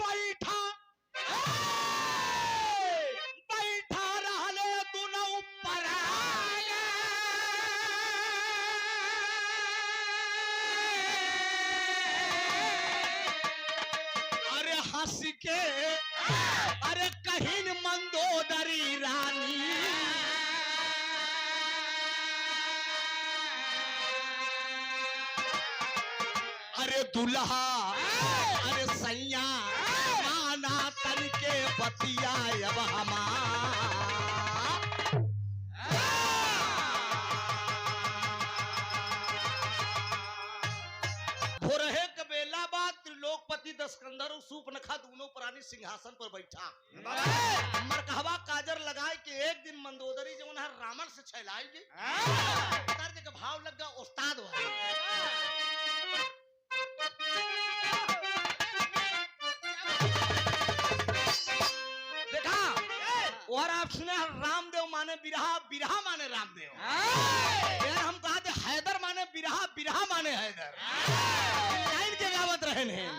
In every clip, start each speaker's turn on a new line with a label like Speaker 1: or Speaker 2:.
Speaker 1: बैठा बैठा रहले दुनो ऊपर अरे हंस के अरे कहीं मंदोदरी रानी अरे दुल्हा अरे सैया माना तन के बतिया अब हमार भोरहे के बेला बाद त्रिलोकपति दशकंदर और सूर्पनखा दोनों प्राणी सिंहासन पर बैठा मरकहवा काजर लगाए कि एक दिन मंदोदरी जो है रावण से छलाएगी तर्ज का भाव लगा उस्ताद देखा और आप सुने रामदेव माने बिरहा बिरहा माने रामदेव यार हम कहा थे हैदर माने बिरहा बिरहा माने हैदर लाइन के गावत रहे हैं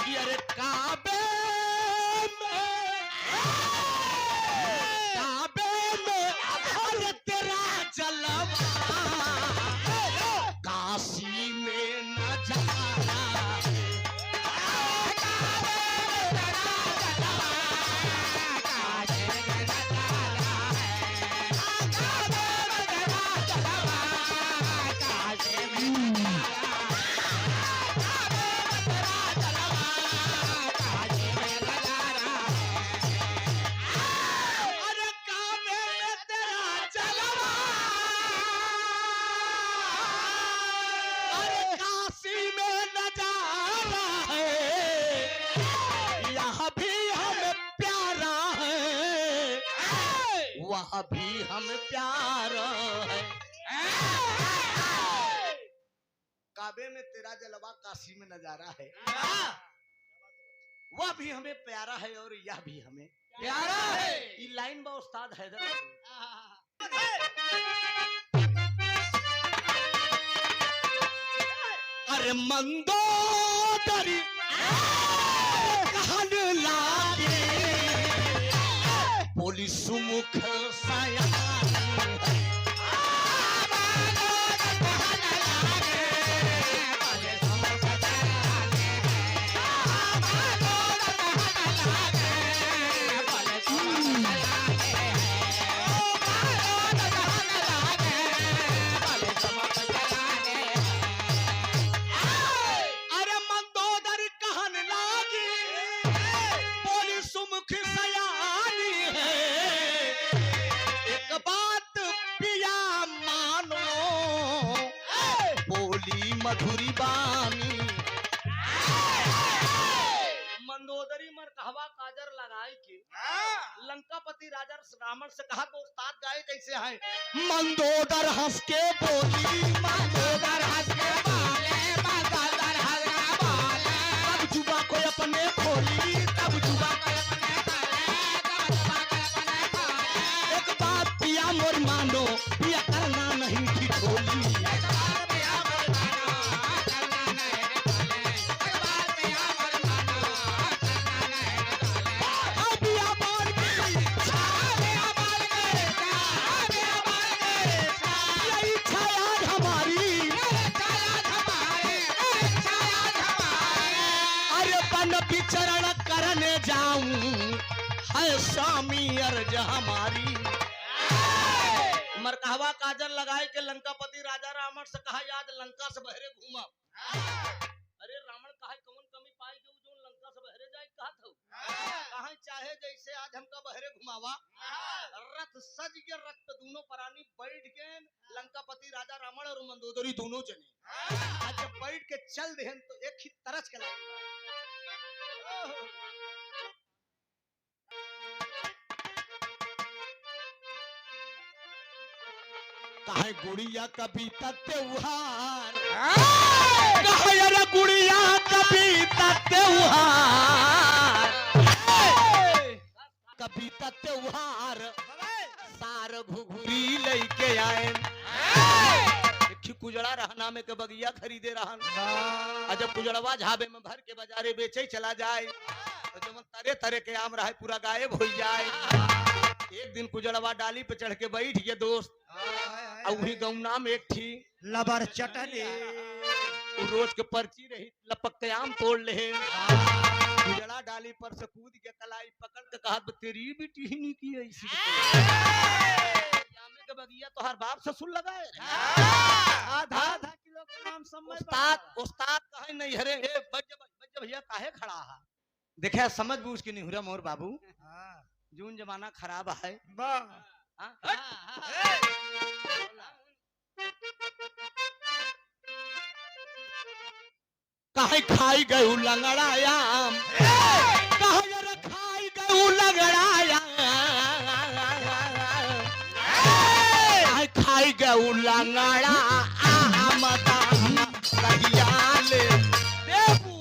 Speaker 1: कि अरे काबे में अरे तेरा जलवा काशी में न जाना अभी हम प्यार है काबे में तेरा जलवा काशी में नजारा है वह भी हमें प्यारा है और यह भी हमें प्यारा है ये लाइन बा उस्ताद हैदर अरे मंदोदरी कहन लागे पुलिस मुख साया मधुरी बानी मंदोदरी मरकहवा काजर लगाए के लंकापति राजा रावण से कहा तो उस्ताद गाए कैसे है मंदोदर हंस के बोली मंदोदर हंस के बोले मंदोदर हंस के बोले तब जुबा को अपने खोली तब जुबा को अपने खोले एक बात पिया मोर मानो पिया करना नहीं ठिठोली विचरण करने जाऊं है स्वामी अर्ज हमारी मरकहवा काजर लगाए के लंकापति राजा रावण से कहा आज लंका से बहरे घूमा अरे रावण कहा कौन कमी पाई जो लंका से बहरे जाए कहा था कहा चाहे जैसे आज हमका बहरे घुमावा रथ सज के रथ पे दोनों प्राणी बैठ के लंकापति राजा रावण और मंदोदरी दोनों जने आज जब बैठ के चल दे तो एक ही तरस के लाएगा कहे गुड़िया कविता त्योहार कहे अरे गुड़िया कविता त्योहार कविता त्योहार सार घुघुरी लेके आए कुजड़ा रहना में के बगिया खरीदे रहन जब कुजड़वा झाबे में भर के बाजारे बेचे चला जाए तो जब तरे तरे के आम रहे पूरा गायब हो जाए। एक दिन कुजड़वा डाली पे चढ़ के बैठ गए दोस्त, और वही गौना में एक थी
Speaker 2: लबर चटनी
Speaker 1: वो रोज के पर्ची रही, लपक के आम तोड़ ले। कुजड़ा डाली पर से कूद के कलाई पकड़ के कहा तेरी भी टीहनी की ऐसी आमे के बगिया तो हर बाप ससुर लगाए।
Speaker 2: आधा आधा किलो के नाम समय
Speaker 1: उस्ताद कहे नहीं हरे ए बज भैया काहे खड़ा है। देखा समझ बूझ के नहीं हुरा मोर बाबू, जून जमाना खराब है। काहे खाई गयू लंगड़ायाम, काहे खाई गयू लंगड़ायाम, काहे खाई गयू लंगड़ा आम दाम कहिया ले देबू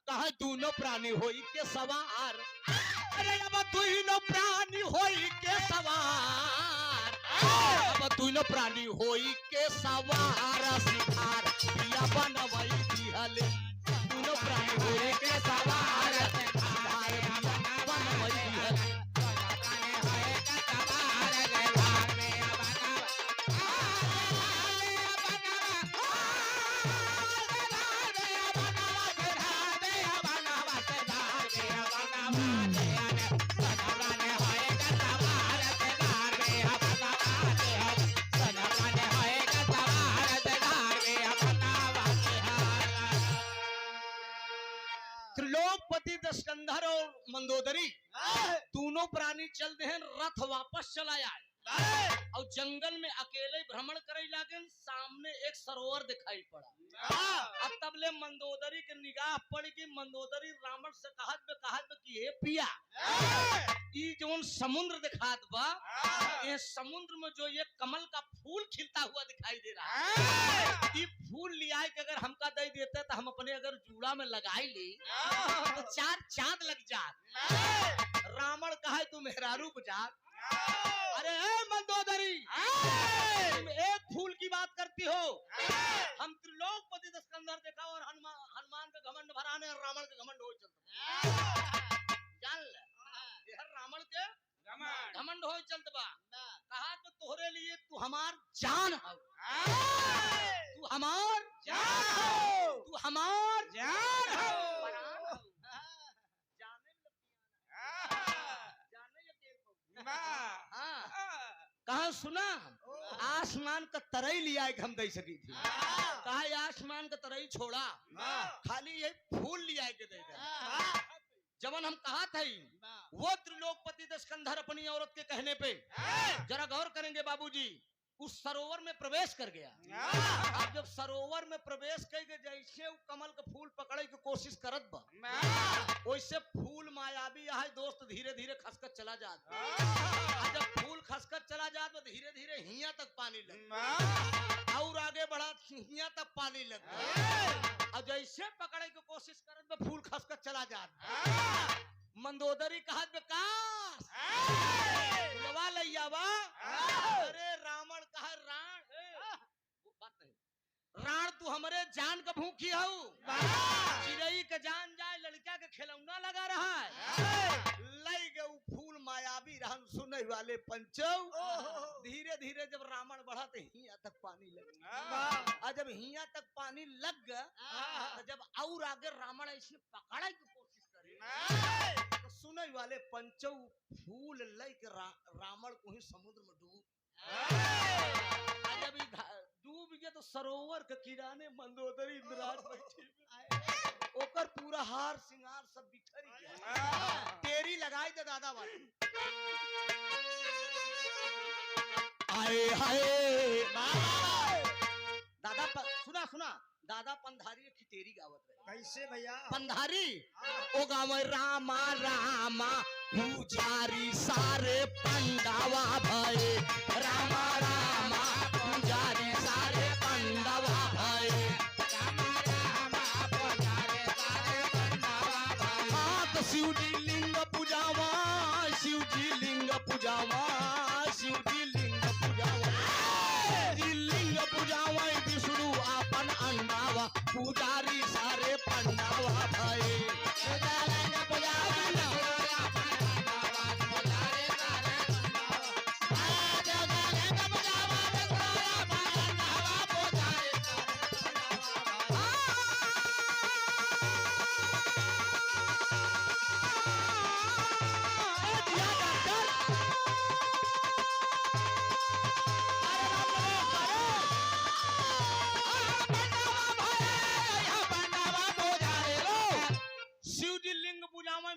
Speaker 1: कहा दोनों प्राणी होई के सवार। अरे अब दोनों प्राणी होई के सवार, अब दोनों प्राणी होई के सवार सिखार पिया बनवई दिहले। दोनों प्राणी होई के सवार सिखार पिया बनवई दिहले। त्रिलोकपति दस्कंधर और मंदोदरी दोनों प्राणी चलते हैं, रथ वापस चला आए और जंगल में अकेले भ्रमण करे लागे। सामने एक सरोवर दिखाई पड़ा। अब तबले मंदोदरी के निगाह पड़ गई। मंदोदरी रावण से कहत कि हे पिया, ई जोन समुद्र दिखात बा, ये समुद्र में जो ये कमल का फूल खिलता हुआ दिखाई दे रहा है, ये फूल लिया के अगर हमका दे देते तो हम अपने अगर जूड़ा में लगाई ली तो 4 चांद लग जात। रावण कहे तू मेहरारू बुझात। अरे मंदोदरी, तुम एक फूल की बात करती हो, हम त्रिलोकपति दस्कंधर देखा और हनुमान का घमंड भराने और रावण का घमंड हो चलता। जान ले यह रावण के घमंड हो चलता बा। कहा तो तोहरे लिए तू हमार जान हो, तू हमार जान हो, तू हमार जान हो। कहा सुना आसमान का तरई लिया एक हम दे सकी थी। कहा आसमान का तरई छोड़ा, खाली ये फूल लिया के दे दे। जवन हम कहा था वो त्रिलोकपति दस्कंधर अपनी औरत के कहने पे जरा गौर करेंगे बाबूजी, उस सरोवर में प्रवेश कर गया। अब जब सरोवर में प्रवेश करके जैसे वो कमल का फूल पकड़े की कोशिश करत बा, वैसे फूल मायावी है दोस्त, धीरे धीरे खसकर चला जाता। जब फूल खसकर चला जाता तो धीरे धीरे हिया तक पानी लग और आगे बढ़ा हिया तक पानी लग। और जैसे पकड़े की कोशिश करत बा फूल खसकर चला जाता। मंदोदरी कहा विकास लवा लैया बा। अरे रावण कहा राण तू हमारे जान का भूखी हो, चिड़ई के जान जाए लड़का के खिलौना लगा रहा है। लई गऊ फूल मायावी रहन सुने वाले पंचो। धीरे धीरे जब रावण बढ़ा तो हिया तक पानी लग, और जब हिया तक पानी लग गया तो जब और आगे रावण ऐसे पकड़े की कोशिश करे तो सुने वाले पंचो फूल लई के रावण को ही समुद्र में डूब। जब डूब गया तो सरोवर के किनारे मंदोदरी इंद्राज बैठी ओकर पूरा हार सिंगार सब बिखर गया। तेरी लगाई दे दादा वाली। आए हाय दादा पंधारी खितेरी गावत रहे।
Speaker 2: कैसे भैया?
Speaker 1: पंधारी ओ गाँव रामा रामा पुजारी सारे पंडावा भये, रामा रामा पुजारी सारे पंडावा भये, हाँ तो शिव जी लिंग पूजावा, शिव जी लिंग पूजावा, शिव जी लिंग पूजावा, जी लिंग पूजावा, विष्णु आपन अंडावा, पुजारी सारे पंडावा भये,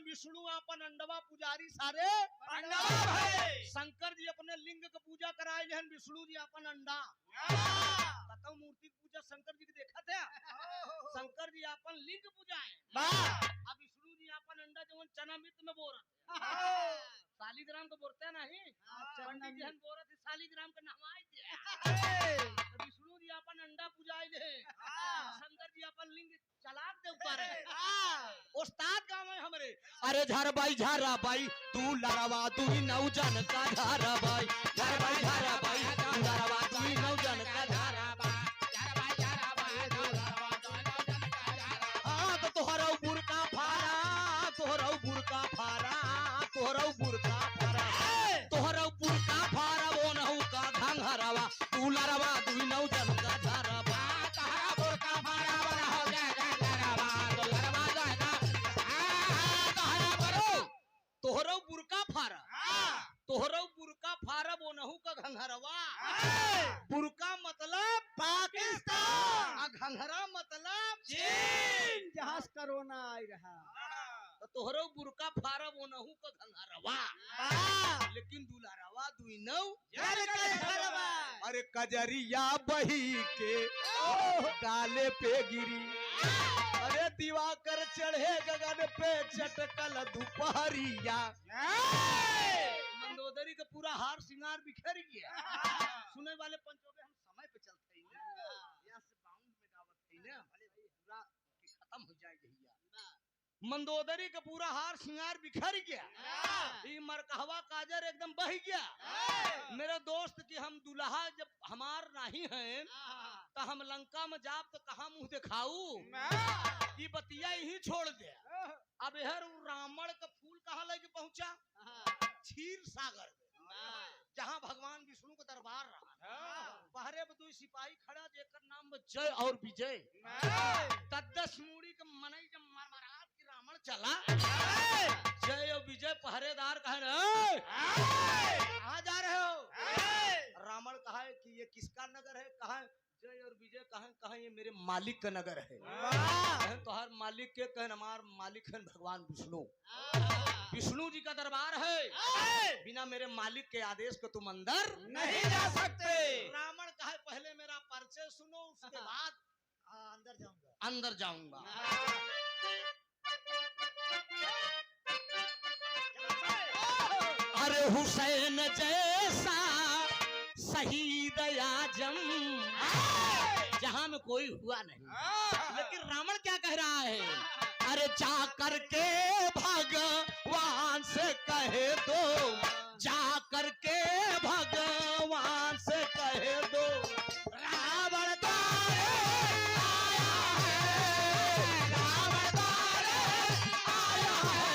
Speaker 1: विष्णु अपन अंडवा पुजारी सारे शंकर जी अपने लिंग के पूजा कराए हैं, विष्णु जी अपन अंडा बताओ मूर्ति की पूजा शंकर जी की देखा था। शंकर जी अपन लिंग पूजाए, अब विष्णु जी अपन अंडा जो चना मित्र में बोर शालिग्राम को बोलते नहीं, पंडित जी हम बोल रहे थे शालिग्राम का नहवाई दिया, विष्णु जी अपन अंडा पूजाए ले, शंकर जी अपन लिंग चलाक दे ऊपर उस्ताद गाँव है हमरे। अरे झारा बाई तू लड़वा तू नौ जन का झारा बाई, झारा बाई तू लड़वा तू नौ जन का झारा बाई, हाँ तो तोहरा बुरका फारा, तोहरा बुरका फारा, तोहरा बुरका फारा, तोहरा बुरका फारा वो नहु का घंघरवा तू लड़वा तू नौ जन का झारा बाई, तोहरा बुरका फारा वो नहु तोहरो बुरका फारा, तोहरो बुरका फारा वो नहु का घंघरवा, बुरका मतलब पाकिस्तान, घंघरा मतलब चीन,
Speaker 2: जहां कोरोना आई रहा,
Speaker 1: तो तोहरो बुरका फारा वो नहु का घंघरवा, लेकिन दुलारवा दुई नौ अरे कजरिया बही के काले पे गिरी, अरे दिवाकर चढ़े गगन पे चटकल दोपहरिया, मंदोदरी का पूरा हार श्रृंगार बिखर गया। सुने वाले पंचों में हम समय पे चलते हैं यहाँ से बाउंड में गावत है ना, पूरा खत्म हो जाएगी। मंदोदरी का पूरा हार श्रृंगार बिखर गया, ये मरकहवा काजर एकदम बह गया। मेरे दोस्त की हम दुल्हा जब हमार नहीं है तो हम लंका में जाब तो कहाँ मुंह दिखाऊ, ये बतिया यही छोड़ दे। अब यह रावण का फूल कहाँ लेके पहुंचा, क्षीर सागर जहाँ भगवान विष्णु का दरबार रहा, पहरे में दो सिपाही खड़ा जेकर नाम जय और विजय, तद्दस मूड़ी के मनई जब मरमरात की रावण चला, जय और विजय पहरेदार कहे कहाँ जा रहे हो, रावण कहा है कि ये किसका नगर है, कहा जय और विजय कहा ये मेरे मालिक का नगर है, तो हर मालिक के कहन हमार मालिक है भगवान विष्णु, विष्णु जी का दरबार है, बिना मेरे मालिक के आदेश को तुम अंदर नहीं जा सकते। रावण कहे पहले मेरा परिचय सुनो उसके बाद अंदर जाऊंगा। अरे हुसैन जैसा शहीद आजम जहां में कोई हुआ नहीं, लेकिन रावण क्या कह रहा है, अरे जा करके भगवान से कहे दो, जा करके भगवान से कहे दो, रावण द्वारे आया है, रावण द्वारे आया है,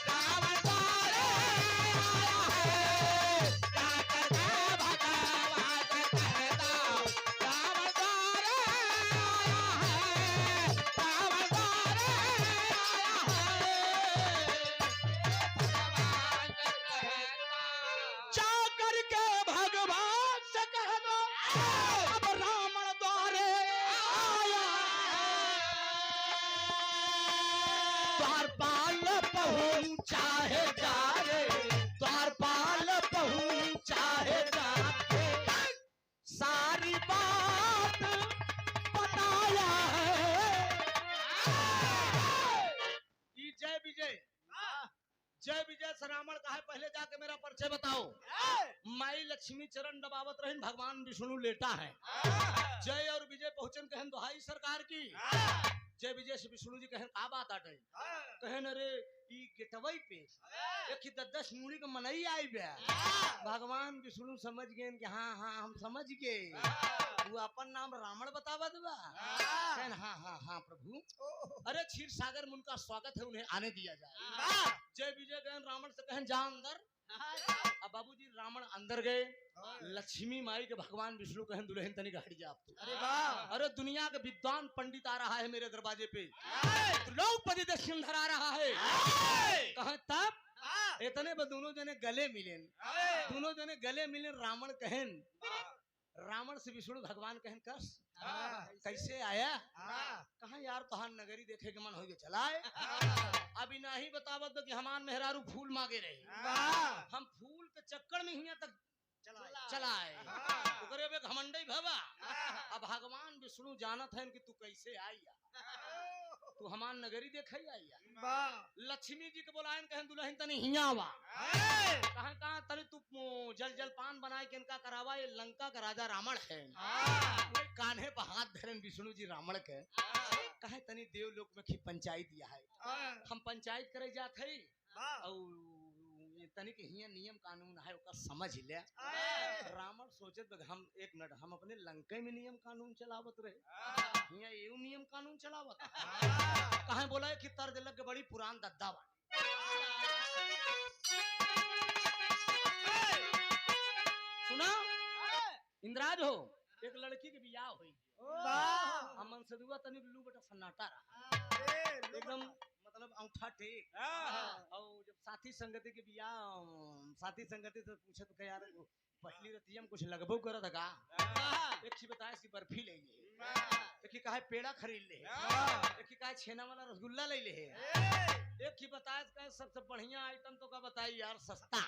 Speaker 1: रावण द्वारे आया है, जा करके भगवान से कहे दो, रावण द्वारे आया है, रावण द्वारे जा करके भगवान से कह दो, अब रावण द्वारे आया द्वारपाल पहुंचा है जा रे, द्वारपाल पहुंचा है जा, सारी बात बताया लक्ष्मी चरण दबावत रहन, भगवान विष्णु लेटा है। जय और विजय पहुंचन कहन दुहाई सरकार की। जय विजय से विष्णु जी कहन का बात आटे, कहन अरे ई गेटवई पे एक 10 मुड़ी के मनई आई बे। भगवान विष्णु समझ गए कि हाँ हाँ हम समझ गए, तू अपन नाम रावण बतावत बा। कहन हाँ हाँ हाँ प्रभु, अरे क्षीर सागर में उनका स्वागत है, उन्हें आने दिया जाए। जय विजय कहन रावण से कहन जा अंदर। अब बाबूजी रावण अंदर गए। लक्ष्मी माई के भगवान विष्णु कहन दुल्हन तनिक हट जा आप तो।
Speaker 2: अरे वाह,
Speaker 1: अरे दुनिया का विद्वान पंडित आ रहा है मेरे दरवाजे पे, द्रौपदी दक्षिणधर आ रहा है। कहा तब इतने में दोनों जने गले मिले, दोनों जने गले मिले। रावण कहन, रावण से विष्णु भगवान कहन कस कैसे आया। कहा यार तोहार नगरी देखे के मन हो गया चलाए। अभी नहीं बतावत कि हमान मेहरारू फूल मांगे रहे, हम फूल के चक्कर में हिया तक चलाए। ओकरे बे घमंडई भवा। अब भगवान विष्णु जानत है कि तू कैसे आईया, तू हमान नगरी देखे आईया। लक्ष्मी जी के बोलायन कहन दुल्हन तनी हिया आवा। कहा कहा तनी तू जल जलपान बनाए के इनका करावा, ये लंका का राजा रावण है। वो कान्हे पर हाथ धरन विष्णु जी रावण के कहे तनी देवलोक में की पंचायत दिया है, हम पंचायत करे जात है और तनी के हिया नियम कानून है ओका समझ ले। रावण सोचत हम एक मिनट हम अपने लंका में नियम कानून चलावत रहे, हिया एउ नियम कानून चलावत। कहे बोला कि तर्ज लग के बड़ी पुरान दद्दा बा। सुना इंद्राज हो, एक लड़की के बियाह हुई, हमन सदुआ तनी लू बेटा सन्नाटा रहा एकदम, मतलब अंगूठा टेक। और जब साथी संगति के बियाह, साथी संगति से पूछे तो यार पहली रतिया में कुछ लगभो करत का। एक ही बताए कि बर्फी ले ले, एक ही कहे पेड़ा खरीद ले, एक ही कहे छेना वाला रसगुल्ला ले ले, एक ही बताए कहे सबसे बढ़िया आइटम तो का बताई यार सस्ता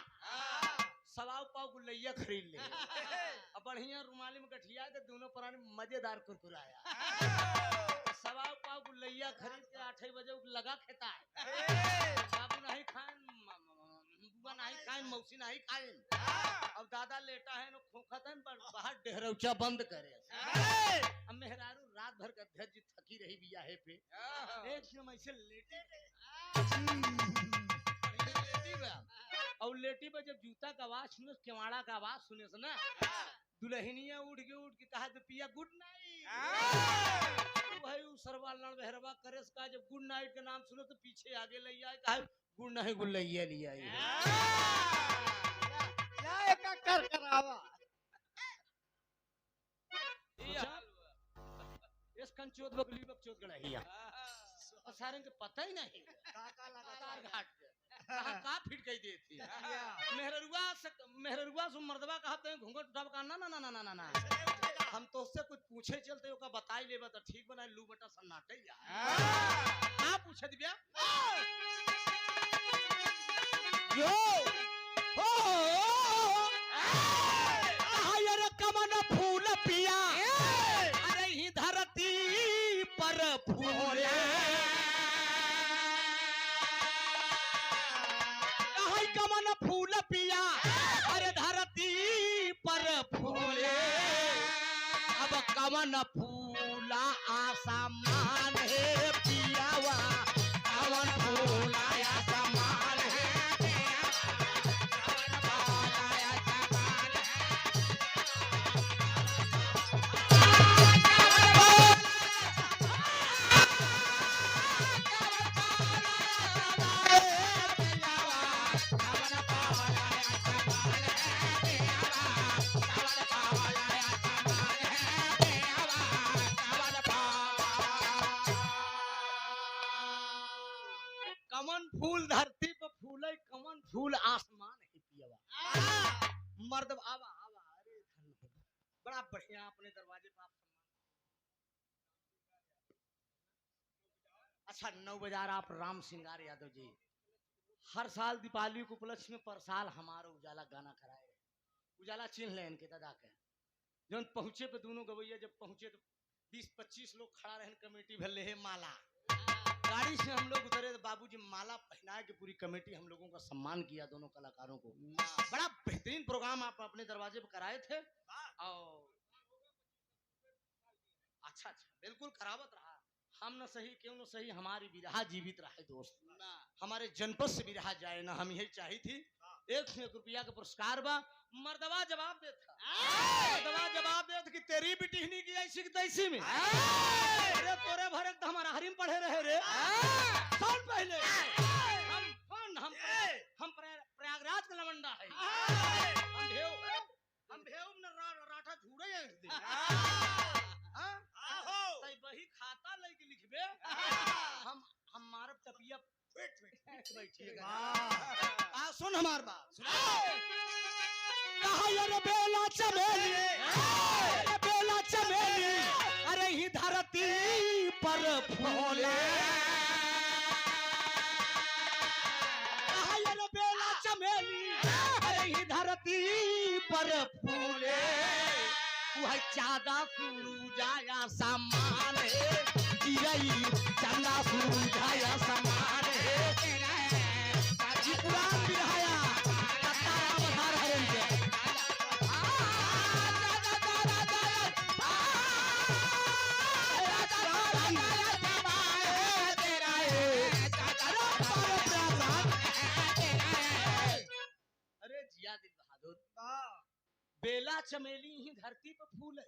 Speaker 1: सवाव पाव गुलैया खरीद ले। अब बढ़िया रुमाली में गठिया के दोनों प्राणी मजेदार कुरकुराया। सवाव पाव गुलैया खरीद के 8 बजे लगा खेता है। बाबू नहीं खाए, बुआ नहीं खाए, मौसी नहीं खाए। अब दादा लेटा है खोखत है बाहर डेहरौचा बंद करे। अब मेहरारू रात भर का धैर्य थकी रही बियाहे पे, एक समय ऐसे लेटी और लेटी पे जब जूता का आवाज सुने, केवाड़ा का आवाज सुने से ना दुल्हनिया उठ के कहा तो पिया गुड नाइट। भाई सरवा लड़ बहरवा करे का जब गुड नाइट के नाम सुने तो पीछे आगे ले आए, कहा गुड नहीं गुल्लैया ले आई।
Speaker 2: कर करावा
Speaker 1: इस कंचोद बगली बकचोद गड़हिया और सारे के पता ही नहीं
Speaker 2: काका
Speaker 1: लगातार घाट पे का फिट गई देती मेहरुआ से मर्दवा कहते हैं घूंघट उठाव का ना ना ना ना ना ना हम तो उससे कुछ पूछे चलते हो का बताई लेबा तो ठीक बना लू बेटा सन्नाटे यार का पूछे दिया यो हो आयर कमन फूल पिया अरे ही धरती पर फूले कमन फूल पिया अरे धरती पर फूले अब कमन फूला आसमान है पियावा कमन फूला आसमान है कमन फूल धरती पर फूले कमन फूल आसमान है पियावा मर्द आवा आवा अरे बड़ा बढ़िया अपने दरवाजे पर आप अच्छा 9 बाजार आप राम सिंगार यादव जी हर साल दीपावली के उपलक्ष्य में पर साल हमारा उजाला गाना कराए उजाला चिन्ह ले इनके दादा के जब पहुंचे पे दोनों गवैया जब पहुंचे तो 20-25 लोग खड़ा रहे कमेटी भले है माला गाड़ी से हम लोग उतरे तो बाबूजी माला पहनाए के पूरी कमेटी हम लोगों का सम्मान किया दोनों कलाकारों को। बड़ा बेहतरीन प्रोग्राम आप अपने दरवाजे पर कराए थे और अच्छा बिल्कुल करावत रहा। हम न सही क्यों न सही हमारी विरहा जीवित रहे दोस्त, हमारे जनपद से विरहा जाए ना, हम यही चाही थी। 1 रुपया का पुरस्कार बा। मर्दवा जवाब देता, मर्दवा जवाब देता कि तेरी बिटिहनी की ऐसी की तैसी में। अरे तोरे भरे तो हमारा हरिम पढ़े रहे रे। कौन पहले हम प्रयागराज का लवंडा है। हम भेव न राठा झूड़े हैं इस दिन। तई वही खाता लेके लिखबे। हम मारब टपिया बैठिएगा। सुन हमार बात कहा यार बेला चमेली, बेला चमेली अरे ही धरती पर फूले। कहा यार बेला चमेली अरे ही धरती पर फूले। वह चादा सूरजाया समान है, चंदा सूरजाया समान है। जी पुराण बिरहाया तारा बहार हरन के। अरे जिया दिल बहादुर, बेला चमेली ही धरती पर फूल है,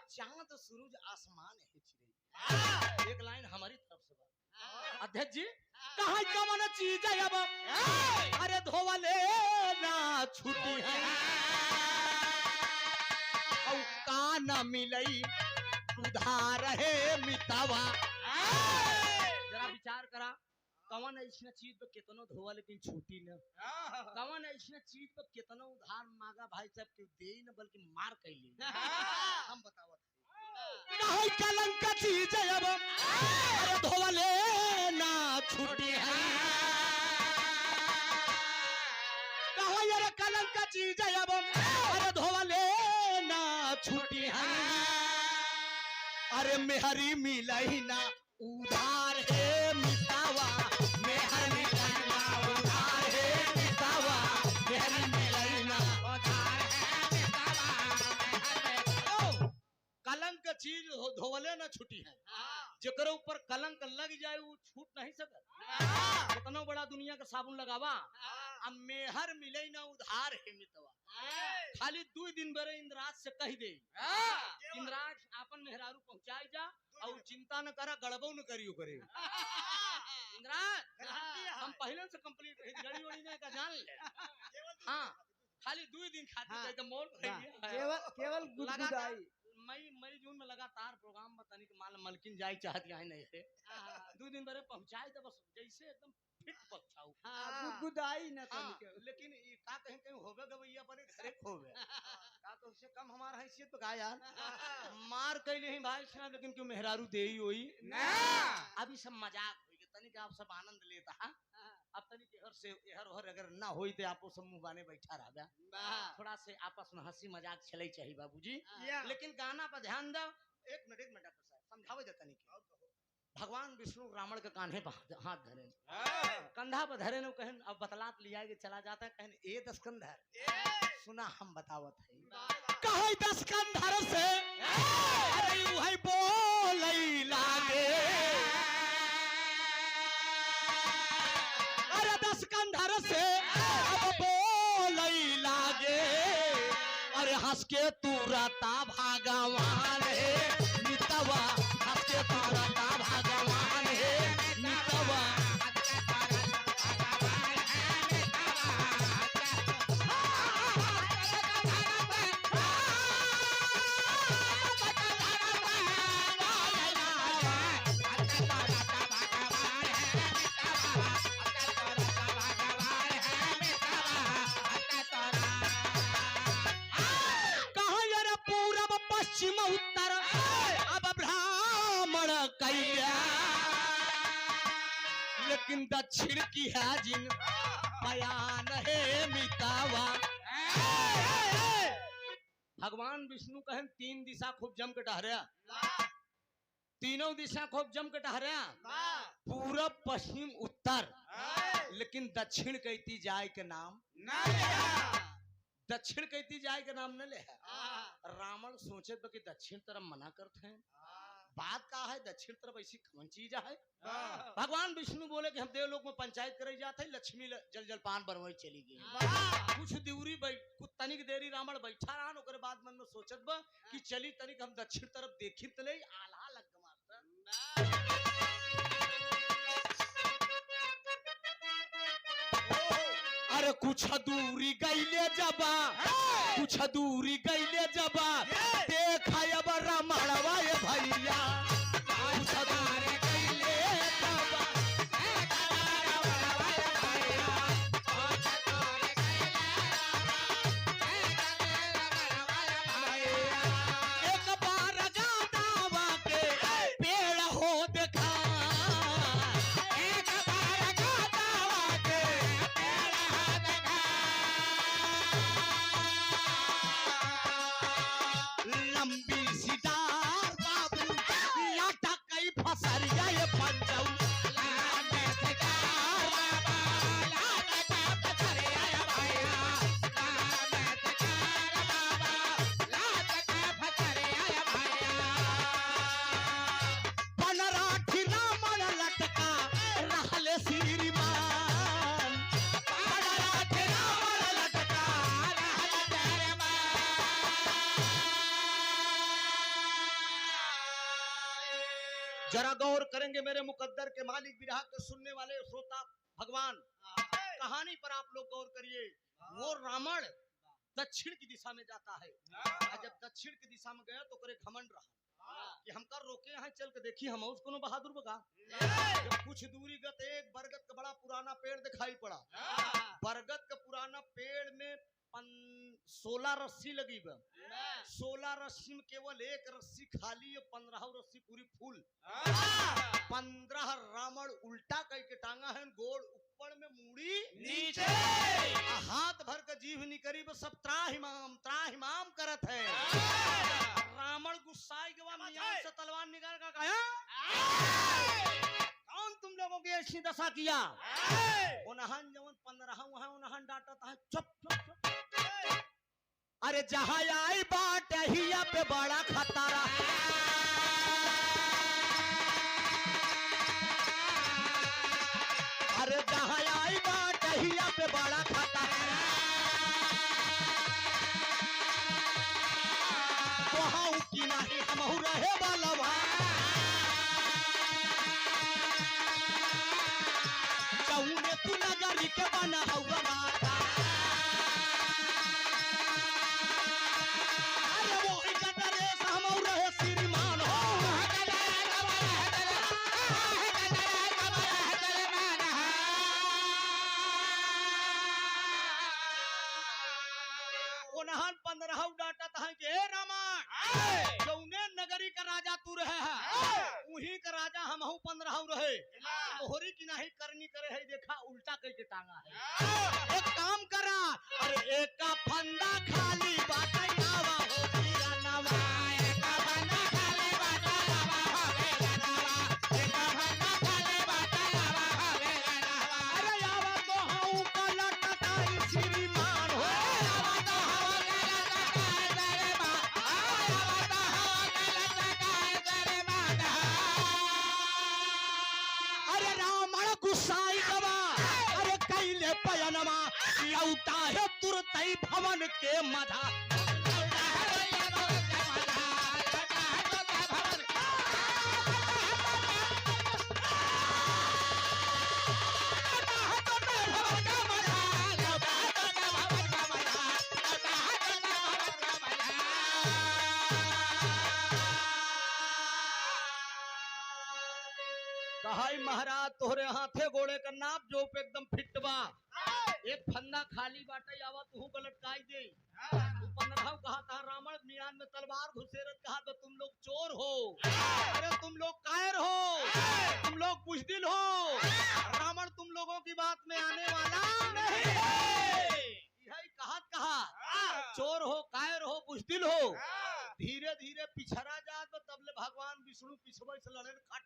Speaker 1: चांद सूरज आसमान है चिड़ै। एक लाइन हमारी तरफ से बात। अध्यक्ष जी कहाँ कमन चीज है अब, अरे धोवले ना छुट्टी है औ का न मिलई उधार है मितावा। जरा विचार करा, कवन ऐसा चीज पे कितनो धोवा लेकिन छूटी न, कवन ऐसा चीज पे कितनो उधार मांगा भाई साहब के दे न बल्कि मार कैली। हम बतावत कहीं कलंक का चीज है अब, अरे धोवले ना छूटी है। कहाँ यार कलंक का चीज है अब, अरे धोवले ना छूटी है। अरे मेहरी मिलही ना उधार है मितावा, मेहर मिलही ना उधार है मितावा, मेहर मिलही ना उधार है मितावा। कलंक चीज धोवले ना छुटी है, जेकरे ऊपर कलंक लग जाए वो छूट नहीं सकत। कितना बड़ा दुनिया का साबुन लगावा, अब मेहर मिले ना उधार है मितवा। खाली 2 दिन बरे इंद्राज से कह दे, इंद्राज आपन मेहरारू पहुंचाई जा और चिंता न करा, गड़बड़ न करियो करे। इंद्राज हम पहले से कंप्लीट रही, गड़ी वड़ी ने का जान ले। हाँ खाली 2 दिन खातिर के मोल
Speaker 2: केवल गुदगुदाई।
Speaker 1: मई जून में लगातार प्रोग्राम बताने के माल मलकिन जाए चाहती है नहीं है। 2 दिन बरे पहुंचाए तो बस जैसे एकदम फिट पहुंचाऊ।
Speaker 2: गुदगुदाई न
Speaker 1: लेकिन का कहीं कहीं होवे गवैया पर घरे खोवे का तो उससे कम हमारा हैसियत तो का यार। मार कैले ही भाई साहब, लेकिन क्यों मेहरारू देई होई ना। अभी सब मजाक होई के तनिक आप सब आनंद लेता है। अब तनिक एहर से एहर ओहर अगर ना होई तो आपो सब मुंह बाने बैठा रहबे, थोड़ा से आपस में हंसी मजाक चले चाहिए बाबूजी। लेकिन गाना पर ध्यान दो। 1 मिनट डॉक्टर साहब समझावे देता नहीं। भगवान विष्णु रावण के कान्हे पर हाथ धरे, कंधा पर धरे न, कहन अब बतलात लिया के चला जाता है। कहन ए दस्कंधर सुना हम बतावत है, कहे दस्कंधर से अरे वही बोलई लागे। अरे दस्कंधर से अब बोलई लागे, अरे हंस के तू रहता भगवान है मितवा, हंस के तू रहता भगवान है मितवा। पश्चिम उत्तर अब ब्राह्मण कैया, लेकिन दक्षिण की है जिन बयान है मितावा। भगवान विष्णु कहन 3 दिशा खूब जम के टहरे, तीनों दिशा खूब जम के टहरा, पूरब पश्चिम उत्तर, लेकिन दक्षिण कहती जाए के नाम दक्षिण कहती जाए के नाम न ले है। रावण सोचे तो कि दक्षिण तरफ मना करते हैं, बात का है दक्षिण तरफ ऐसी कौन चीज है। भगवान विष्णु बोले कि हम देवलोक में पंचायत करे जाते हैं, लक्ष्मी जल जलपान बनवाई चली गई। कुछ दूरी कुछ तनिक देरी रावण बैठा रहा, ओकरे बाद मन में सोचत बा कि चली तनिक हम दक्षिण तरफ देखी तले आल्हा लग अरे कुछ दूरी गईले जबा, कुछ दूरी गईले जबा, देखा अब रामणवा भैया, कुछ दूरी गईले जबा, एक बार गादावा के पेड़ हो देखा, एक बार गादावा के पेड़ हो देखा, लंबी सी डार बाबू लाटा कई फसरिया ये पंजऊ, लंबी सी डार बाबा लाटा कई फसरिया ये भैया, लंबी सी डार बाबा लाटा कई फसरिया ये भैया, बनराठी रामण लटका रहले श्रीमान, बनराठी रामण लटका रहले श्रीमान। जरा गौर करेंगे मेरे मुकद्दर के मालिक, विरह के सुनने वाले श्रोता भगवान, कहानी पर आप लोग गौर करिए। वो रावण दक्षिण की दिशा में जाता है, और जब दक्षिण की दिशा में गया तो करे घमंड रहा कि हमका रोके यहाँ चल के देखी हम उसको बहादुर बगा। जब कुछ दूरी गत एक बरगद का बड़ा पुराना पेड़ दिखाई पड़ा, बरगद का पुराना पेड़ में 16 रस्सी लगी बा, 16 रस्सी में केवल एक रस्सी खाली है, 15 रस्सी पूरी फूल। 15 रावण उल्टा करके टांगा है, गोड़ ऊपर में मुड़ी नीचे, हाथ भर का जीभ निकरी बस सब त्राहिमाम करत है। रावण गुस्साए के बाद मियां से तलवार निकाल कर कहा, कौन तुम लोगों की ऐसी दशा किया? उन्हन जवन 15 वहां उन्हन डांटा था, चुप चुप चुप, अरे जहां आई बात हिया पे बड़ा खतरा, अरे जहां आई बात हिया पे बड़ा खतरा, वहां की नहीं हम रहे वाला चौने तू नगरी के बना हुआ माता, अरे वो इकतरे हम रहे श्रीमान हो, उन्हन 15 डांटा था कि हे रावण, जौने नगरी का राजा तू रहे है, उही का राजा हम 15 रहे, तोहरी की नहीं करनी करे है, देखा उल्टा करके टांगा है। एक काम करा, अरे एक का फंदा खाली बाटा नावा हो तेरा नावा, एक का फंदा खाली बाटा नावा हो तेरा नावा, एक का फंदा खाली बाटा नावा हो तेरा नावा, अरे यावा तो हाउ का लटका श्रीमान हो, यावा तो हाउ का लटका तेरे बा, यावा तो हाउ का लटका तेरे बा, अरे रावण गुस्साई गवा, अरे कैले पयनमा लौटा है तुरतई भवन के मधा, कहाई महाराज तोहरे हाथे घोड़े का नाप जो पे एकदम फिट बा, एक फंदा खाली बाटे आवा तू को लटकाई दे, तू 15 कहा था रावण मियान में तलवार घुसेरत कहा तो तुम लोग चोर हो, अरे तुम लोग कायर हो, तुम लोग बुजदिल हो, रावण तुम लोगों की बात में आने वाला नहीं है, यही कहा चोर हो, कायर हो, बुजदिल हो, धीरे धीरे पिछड़ा जात तबले भगवान विष्णु पिछवे से लड़े खट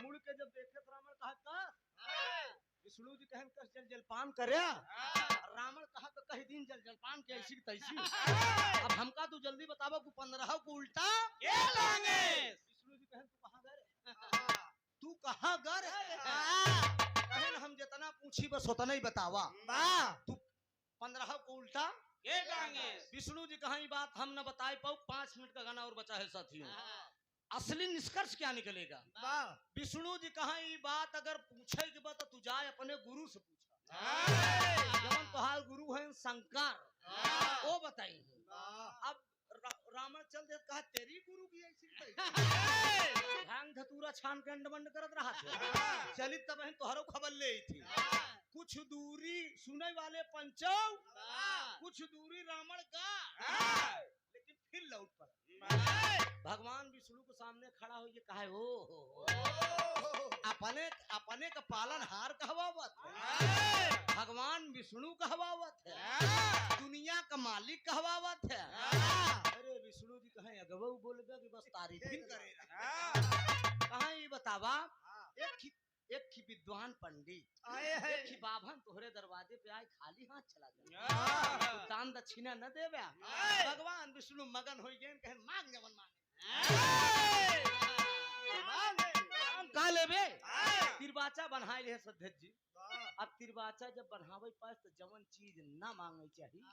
Speaker 1: मुड़ के जब देखे तो रावण कहा का विष्णु जी कहन कस जल जलपान करे रावण कहा तो कहीं दिन जल जलपान के ऐसी तैसी अब हमका तू जल्दी बतावा को 15 को उल्टा
Speaker 3: के लांगे
Speaker 1: विष्णु जी कहन तू कहां गए कहन हम जितना पूछी बस उतना ही बतावा तू 15 को उल्टा
Speaker 3: के लांगे
Speaker 1: विष्णु जी कहा बात हम न बताए पाऊ 5 मिनट का गाना और बचा है साथियों असली निष्कर्ष क्या निकलेगा विष्णु जी कहा बात अगर पूछे के बाद तू जाए अपने गुरु से पूछा जब तोहार गुरु है शंकर वो बताई अब रावण चल दे कहा तेरी गुरु की ऐसी भांग धतूरा छान के अंडमंड करत रहा थे चली तब तोहरो खबर ले थी कुछ दूरी सुने वाले पंचौ कुछ दूरी रावण का लेकिन फिर लौट पड़ा भगवान विष्णु के सामने खड़ा हो ये कहा हो अपने अपने का पालन हार कहवावत भगवान विष्णु कहवावत है दुनिया का मालिक कहवावत है अरे विष्णु जी कहे अगवा बोल गया कि बस तारीफ ही करेगा कहा ये बतावा एक ही विद्वान पंडित एक ही बाभन तोहरे दरवाजे पे आए खाली हाथ चला गया दान दक्षिणा न देवे भगवान विष्णु मगन हो गए कहे मांग जवन मांगे का लेबे तिरबाचा बनाए ले सध्यत जी अब तिरबाचा जब बनावे पास तो जवन चीज ना मांगे चाहिए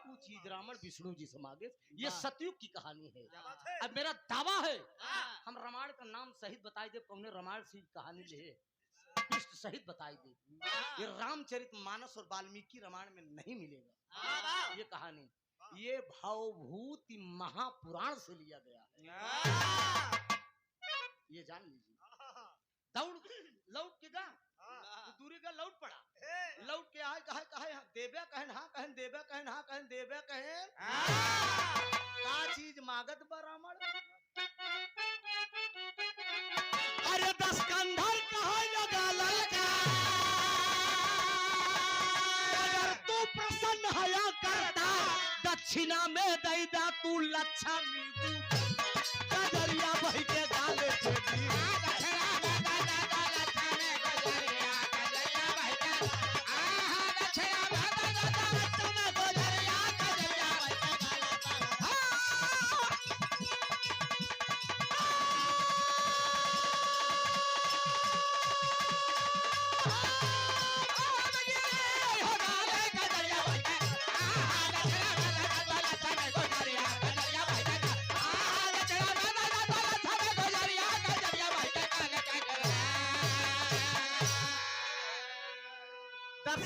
Speaker 1: वो चीज रावण विष्णु जी से मांगे ये सतयुग की कहानी है अब मेरा दावा है हम रामायण का नाम सहित बताई दे पौने रामायण से कहानी ले पृष्ठ सहित बताई दे ये रामचरित मानस और वाल्मीकि रामायण में नहीं मिलेगा ये कहानी ये भावभूति महापुराण से लिया गया है ये जान लीजिए दौड़ लौट के गा तो दूरी का लौट पड़ा लौट के आए कहे कहे देवे कहन हाँ कहन देवे कहन हाँ कहन देवे कहन का चीज मागत बरामण अरे 10 कंधर कहा लगा ललका अगर तू प्रसन्न हया करता दक्षिणा में दैदा तू लच्छा मिलू कजरिया बही के गाले से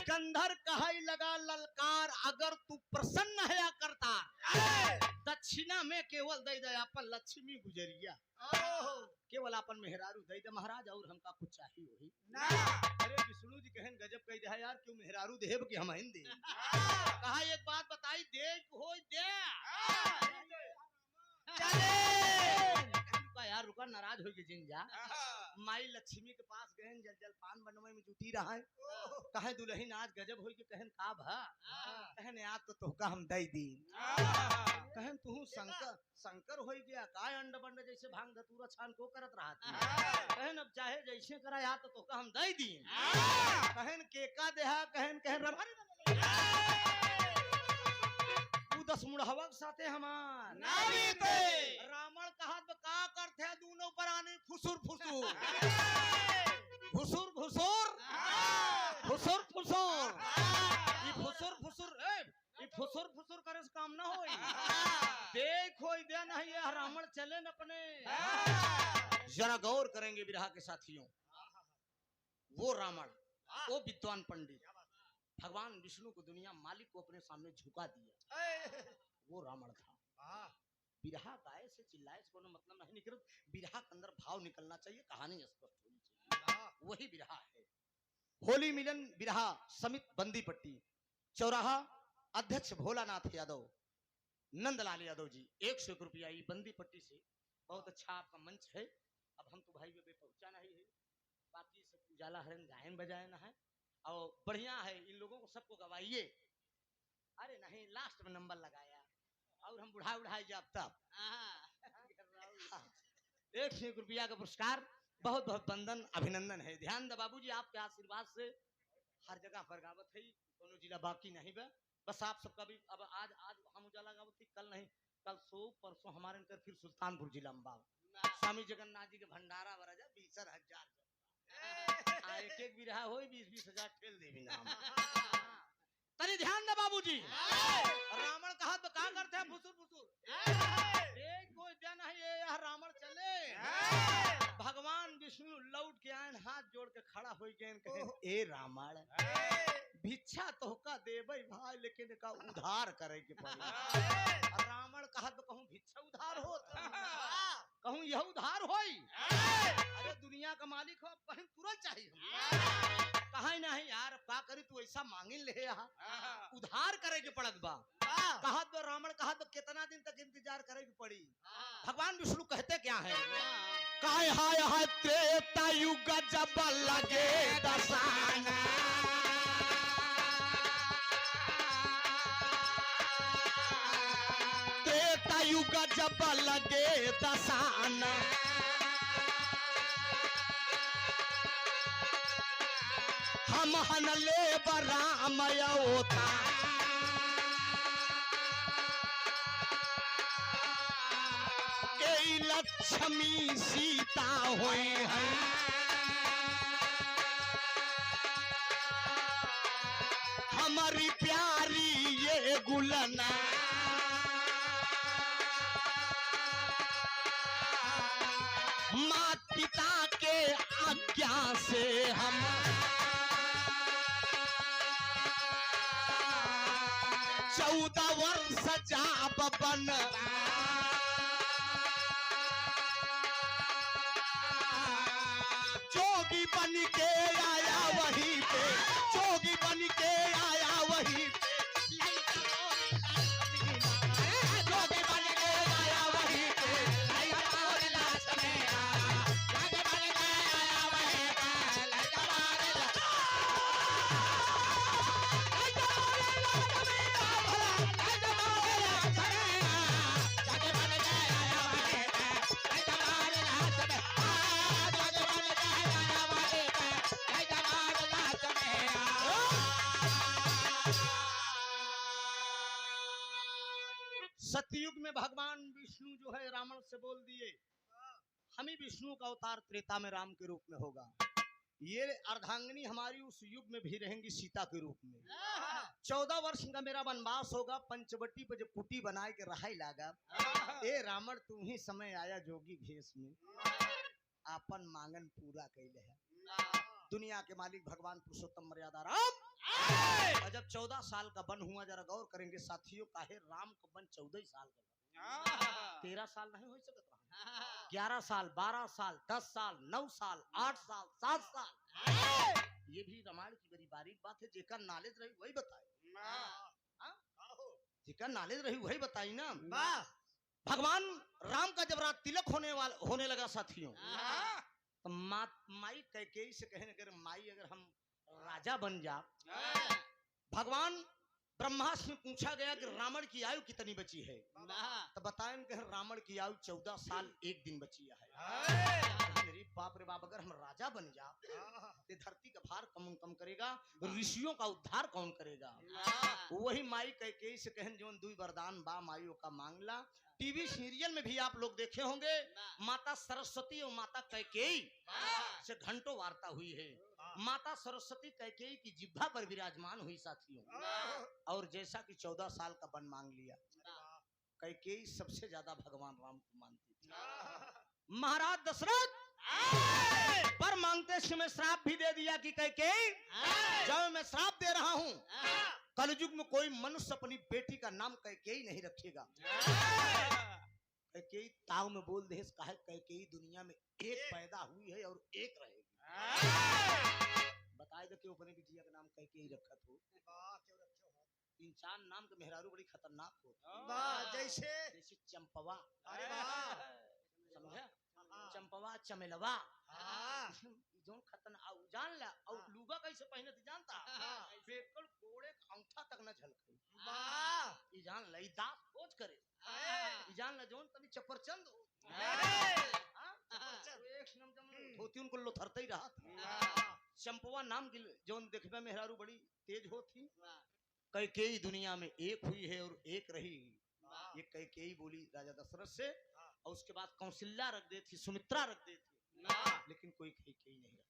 Speaker 1: कंधर कहाई लगा ललकार अगर तू प्रसन्न है करता दक्षिणा में केवल दे दे अपन लक्ष्मी गुजरिया केवल अपन मेहरारू दे दे महाराज और हमका कुछ चाहिए वही अरे विष्णु जी कहन गजब कह दे यार क्यों मेहरारू देव कि हम हिंदी कहा एक बात बताई दे हो दे चले यार रुका नाराज हो गए जिन जा माई लक्ष्मी के पास गए जल जलपान बनवे में जुटी रहा है कहे दुल्हन आज गजब हो के कहन का भा कहन याद तो तोहका हम दई दी कहन तू शंकर शंकर हो गया काय अंड बंड जैसे भांग धतूरा छान को करत रहा कहन अब चाहे जैसे करा याद तो तोहका हम दई दी कहन केका देहा कहन कहन रमारी 10 मुढ़वक साथे हमार नावी ते रावण कहत का करथे दोनों प्राणी फुसुर फुसुर फुसुर फुसुर फुसुर फुसुर ई फुसुर फुसुर ई फुसुर फुसुर करे से काम ना होई देखो दे नहीं है रावण चले न अपने जरा गौर करेंगे विरहा के साथियों वो रावण वो विद्वान पंडित भगवान विष्णु को दुनिया मालिक को अपने सामने झुका दिया वो रावण था बिरहा गाय से चिल्लाए से मतलब नहीं निकल बिरहा के अंदर भाव निकलना चाहिए कहानी स्पष्ट होनी चाहिए वही बिरहा है होली मिलन बिरहा समित बंदीपट्टी चौराहा अध्यक्ष भोलानाथ यादव नंदलाल यादव जी 101 रुपया बंदीपट्टी से बहुत अच्छा आपका मंच है अब हम तो भाई वे पहुंचाना ही है बाकी सब उजाला हरण गायन बजाना है और बढ़िया है इन लोगों को सबको गवाइए अरे नहीं लास्ट में नंबर लगाया और हम बुढ़ा उढ़ाए जब तब 1 का पुरस्कार। बहुत बहुत वंदन अभिनंदन है। ध्यान दे बाबूजी, आपके आशीर्वाद से हर जगह पर गावत है, कोनो जिला बाकी नहीं बा। बस आप सबका भी अब आज आज हम उजाला गावत थी, कल नहीं, कल सो परसों हमारे इनकर फिर सुल्तानपुर जिला में बाव स्वामी जगन्नाथ जी के भंडारा बराजा 20,000 एक एक भी रहा हो 20-20 हजार ठेल दे भी नाम। तनी ध्यान दे बाबूजी, रावण कहा तो क्या करते हैं फुसुर फुसुर, कोई दिन नहीं ये यह रावण चले। भगवान विष्णु लौट के आए, हाथ जोड़ के खड़ा हो गए, कहे ए रावण भिक्षा तोहका देबै भाई, लेकिन का उधार करे के पड़ी। रावण कहा तो कहूँ भिक्षा उधार हो, कहूँ यह उधार होई। अरे दुनिया का मालिक हो, कहीं तुरंत चाहिए। कहा नहीं यार, का करी तू ऐसा मांगे ले यहाँ, उधार करे के पड़त बा। कहा तो रावण कहा तो कितना दिन तक इंतजार करे की पड़ी। भगवान विष्णु कहते क्या है, काय हाय हाय त्रेता युग जब लगे दसाना, त्रेता युग जब लगे दसाना, हम हनले बरामय होता, ए लक्ष्मी सीता हुई है, हमारी प्यारी ये गुलना, माता पिता के आज्ञा से हम 14 वर्ष जाप बन, जोगी बन के आया वहीं पे, जोगी बन के आया वहीं पे, जोगी बन के आया वहीं पे, सतयुग में भगवान विष्णु जो है रावण से बोल दिए, हम ही विष्णु का अवतार त्रेता में राम के रूप में होगा। ये अर्धांगिनी हमारी उस युग में भी रहेंगी सीता के रूप में। 14 वर्ष का मेरा वनवास होगा, पंचवटी पे जब कुटी बनाए के रहाई लागा, ए रावण तू ही समय आया जोगी भेष में, आपन मांगन पूरा कैले है। दुनिया के मालिक भगवान पुरुषोत्तम मर्यादा राम। और जब 14 साल का वन हुआ, जरा गौर करेंगे साथियों, काहे राम का वन 14 साल का, 13 साल नहीं हो सकता, 11 साल, 12 साल, 10 साल, 9 साल, 8 साल, 7 साल। ये भी रामायण की बड़ी बारीक बात है, जेकर नॉलेज रही वही बताए, जेकर नॉलेज रही वही बताई ना। भगवान राम का जब रात तिलक होने लगा साथियों, तो माई कैकेयी से कहने लगे, माई अगर हम राजा बन जा, भगवान ब्रह्मा से पूछा गया कि रावण की आयु कितनी बची है, तो बताएं कि रावण की आयु 14 साल 1 दिन बची है। मेरी बाप रे बाप, अगर हम राजा बन जा तो धरती का भार कम करेगा, ऋषियों का उद्धार कौन करेगा। वही माई कैकेयी से कहन जो 2 वरदान बा माइयों का मांगला। टीवी सीरियल में भी आप लोग देखे होंगे, माता सरस्वती और माता कैकेयी से घंटों वार्ता हुई है। माता सरस्वती कैकेयी की जिह्वा पर विराजमान हुई साथियों, और जैसा कि 14 साल का वन मांग लिया, कैकेयी सबसे ज्यादा भगवान राम को मानती थी। महाराज दशरथ पर मांगते समय श्राप भी दे दिया कि कैकेयी जब मैं श्राप दे रहा हूं, कलयुग में कोई मनुष्य अपनी बेटी का नाम कैकेयी नहीं रखेगा। कैकेयी ताव में बोल दे, कहे कैकेयी दुनिया में एक पैदा हुई है और एक रहेगी। बताए दो क्यों अपने बिटिया का नाम कैकेयी रखा हो। 3-4 नाम के मेहरारू बड़ी खतरनाक हो, जैसे चंपवा, समझे, चंपवा, चमेलवा, जोन खतरनाक जान ला। और लुगा कैसे पहने थी जानता, पेकर कोड़े अंगूठा तक न झलके, ई जान ला, ई दांत खोज करे, ई जान ला जोन तनी चपरचंद हो, धोती उनको लोथरते ही रहा था। चंपवा नाम की जो देखने में मेहरारू बड़ी तेज होती, कैकेयी दुनिया में एक हुई है और एक रही। ये कैकेयी बोली राजा दशरथ से, और उसके बाद कौशल्या रख दी थी, सुमित्रा रख दी थी, लेकिन कोई कैकेयी नहीं रखा।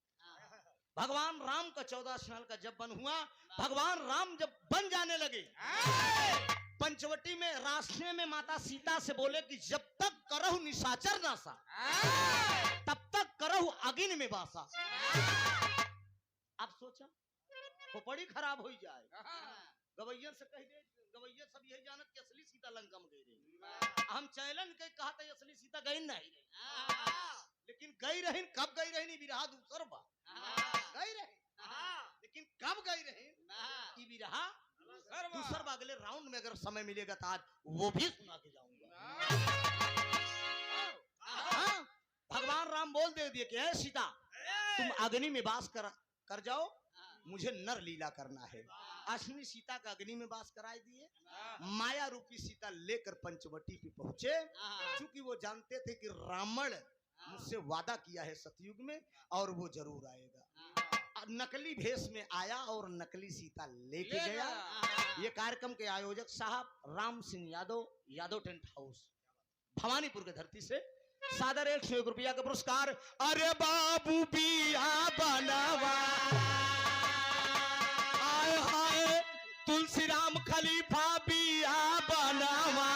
Speaker 1: भगवान राम का 14 साल का जब बन हुआ, भगवान राम जब बन जाने लगे, पंचवटी में रास्ते में माता सीता से बोले कि जब तक करहु निशाचर नासा, तब तक करहु अगिन में बासा। अब सोचा खोपड़ी खराब हो जाए, गवैया से कह दे, गवैया सब यही जानत कि असली सीता लंका में गई रही। हम चैलन के कहा था असली सीता गई नहीं रही, लेकिन गई रही। कब गई रही बिरहा दूसर बा, गई रही, लेकिन कब गई रही ई बिरहा दूसर बा। अगले राउंड में अगर समय मिलेगा तो आज वो भी सुना के जाऊंगा। भगवान राम बोल दे दिए कि है सीता तुम अग्नि में वास कर जाओ, मुझे नर लीला करना है। असली सीता का अग्नि में वास कराए दिए। माया रूपी सीता लेकर पंचवटी पे पहुंचे, क्योंकि वो जानते थे कि रावण मुझसे वादा किया है सतयुग में और वो जरूर आएगा। नकली भेष में आया और नकली सीता लेके गया। ये कार्यक्रम के आयोजक साहब राम सिंह यादव, यादव टेंट हाउस, भवानीपुर के धरती से सादर 101 रुपया का पुरस्कार। अरे बाबू बिया बनवा, आए हाय तुलसी राम खलीफा बिया बनवा,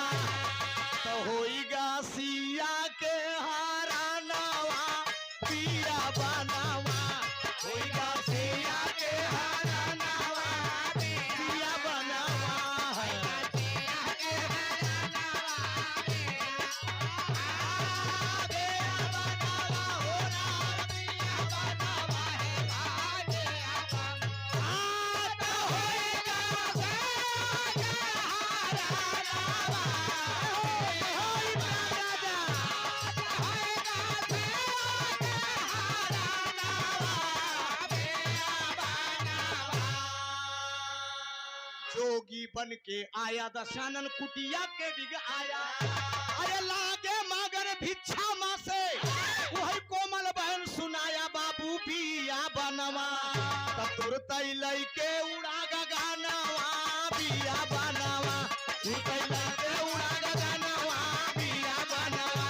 Speaker 1: तो होइगा सिया के हारा नवा बिया बनवा, होइगा सिया के हारा नवा बिया बनवा, जोगी बन के आया दशानन कुटिया के डिग आया। अरे लागे मगर भिक्षा माँ से वही कोमल बहन सुनाया बाबू बिया बनवा, तुरंत लैके उड़ा गगनवा बिया बनवा, लैके उड़ा गगनवा बिया बनवा।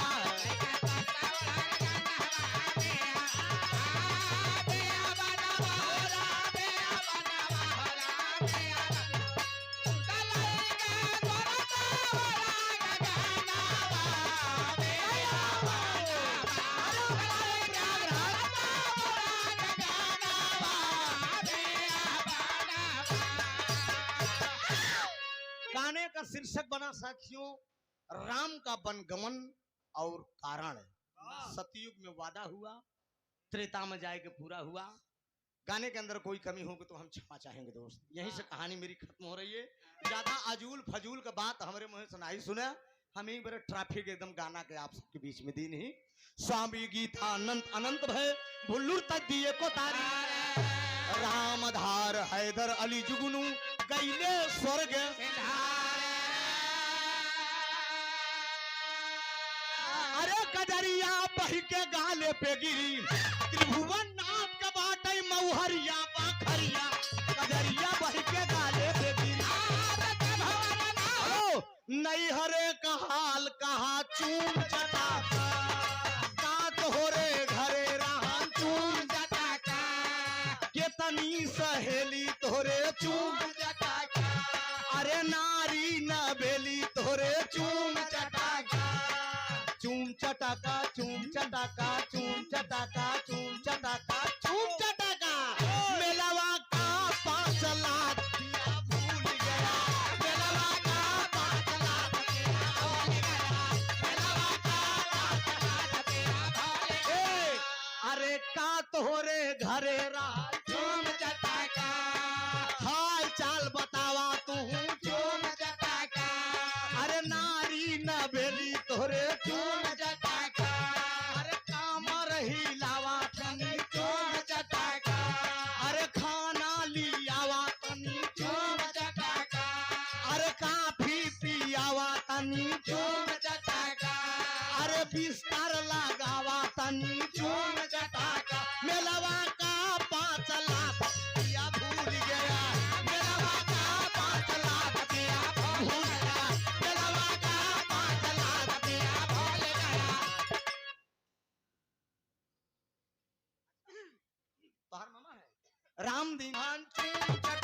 Speaker 1: गाने का शीर्षक बना साथियों राम का वनगमन और कारण। सतयुग में वादा हुआ, त्रेता में जाके पूरा हुआ। गाने के अंदर कोई कमी होगी तो हम क्षमा चाहेंगे दोस्त। यहीं से कहानी मेरी खत्म हो रही है। ज्यादा अजूल फजूल का बात हमारे मुंह से नहीं सुना। हम ही बड़े ट्रैफिक एकदम गाना के आप सबके बीच में दी नहीं। स्वामी गीता अनंत अनंत भय भुल्लुर तक दिए को तारी, रामधार हैदर अली जुगनू गईले स्वर्ग। अरे कजरिया बही के गाले पे गिरी, त्रिभुवन नाथ का बाटे मऊहरिया बाखरिया, कजरिया बही के गाले पे गिरी। नहीं हरे का हाल कहा चूम जता, कात हो रे घरे रहा चूम जता का, केतनी सहेली तोरे चूम जता का, अरे नारी न बेली तोरे चूम जता का, चूम चटाका चूम चटाका चूम चटाका चूम चटाका चूम चटाका। मेलवा का 5 लाख दिया भूल गया, मेलवा का 5 लाख दिया भूल गया, मेलवा का 5 लाख दिया भूल गया। अरे का तोरे घरे रहा चूम चटाका, हाल चाल बतावा तू चूम चटाका, अरे नारी न बेली तोरे चूम चटाका, अरे कामर ही लावा तनी चूम चटाका, अरे खाना लियावा तनी चूम चटाका, अरे काफी पियावा तनी चूम चटाका, अरे बिस्तर लगावा तनी राम दिन